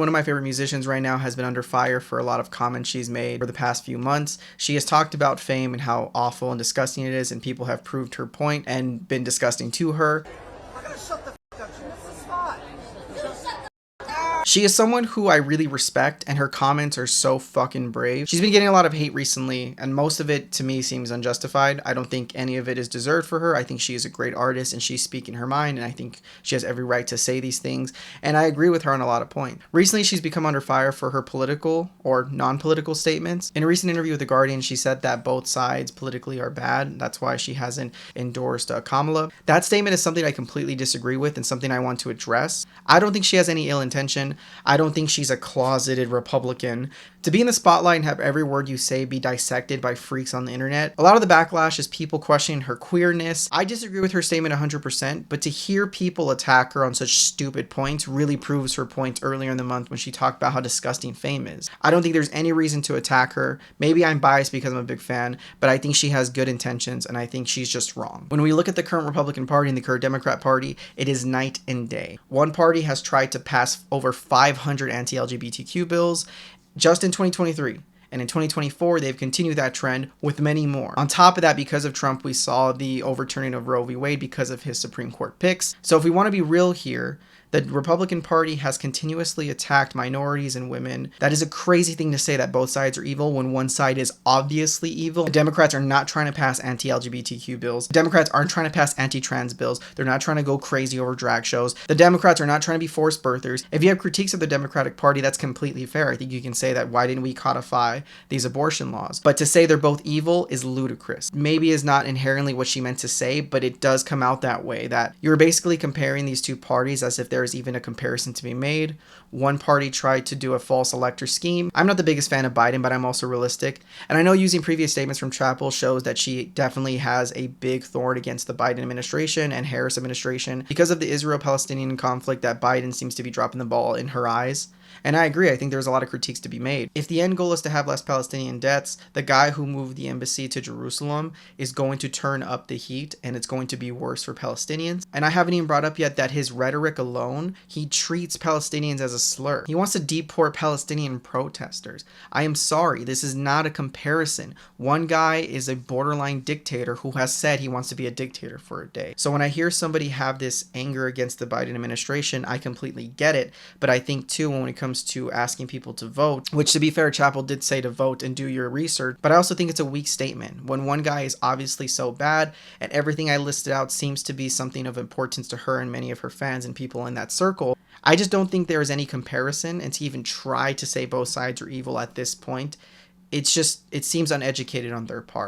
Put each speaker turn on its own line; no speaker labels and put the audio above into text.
one of my favorite musicians right now, has been under fire for a lot of comments she's made for the past few months. She has talked about fame and how awful and disgusting it is, and people have proved her point and been disgusting to her. She is someone who I really respect, and her comments are so fucking brave. She's been getting a lot of hate recently, and most of it to me seems unjustified. I don't think any of it is deserved for her. I think she is a great artist and she's speaking her mind, and I think she has every right to say these things, and I agree with her on a lot of points. Recently, she's become under fire for her political or non-political statements. In a recent interview with The Guardian, she said that both sides politically are bad. That's why she hasn't endorsed Kamala. That statement is something I completely disagree with and something I want to address. I don't think she has any ill intention. I don't think she's a closeted Republican. To be in the spotlight and have every word you say be dissected by freaks on the internet, a lot of the backlash is people questioning her queerness. I disagree with her statement 100%, but to hear people attack her on such stupid points really proves her point earlier in the month when she talked about how disgusting fame is. I don't think there's any reason to attack her. Maybe I'm biased because I'm a big fan, but I think she has good intentions, and I think she's just wrong. When we look at the current Republican Party and the current Democrat Party, it is night and day. One party has tried to pass over 500 anti-LGBTQ bills just in 2023. And in 2024, they've continued that trend with many more. On top of that, because of Trump, we saw the overturning of Roe v. Wade because of his Supreme Court picks. So if we want to be real here, the Republican Party has continuously attacked minorities and women. That is a crazy thing to say, that both sides are evil when one side is obviously evil. The Democrats are not trying to pass anti-LGBTQ bills. The Democrats aren't trying to pass anti-trans bills. They're not trying to go crazy over drag shows. The Democrats are not trying to be forced birthers. If you have critiques of the Democratic Party, that's completely fair. I think you can say that, why didn't we codify these abortion laws? But to say they're both evil is ludicrous. Maybe is not inherently what she meant to say, but it does come out that way, that you're basically comparing these two parties as if there is even a comparison to be made. One party tried to do a false elector scheme. I'm not the biggest fan of Biden, but I'm also realistic. And I know using previous statements from Chappell shows that she definitely has a big thorn against the Biden administration and Harris administration because of the Israel-Palestinian conflict, that Biden seems to be dropping the ball in her eyes. And I agree, I think there's a lot of critiques to be made. If the end goal is to have less Palestinian deaths, the guy who moved the embassy to Jerusalem is going to turn up the heat, and it's going to be worse for Palestinians. And I haven't even brought up yet that his rhetoric alone, he treats Palestinians as a slur. He wants to deport Palestinian protesters. I am sorry, this is not a comparison. One guy is a borderline dictator who has said he wants to be a dictator for a day. So when I hear somebody have this anger against the Biden administration, I completely get it. But I think too, when it comes to asking people to vote, which to be fair, Chappell did say to vote and do your research, but I also think it's a weak statement. When one guy is obviously so bad and everything I listed out seems to be something of importance to her and many of her fans and people in that circle, I just don't think there is any comparison, and to even try to say both sides are evil at this point, it seems uneducated on their part.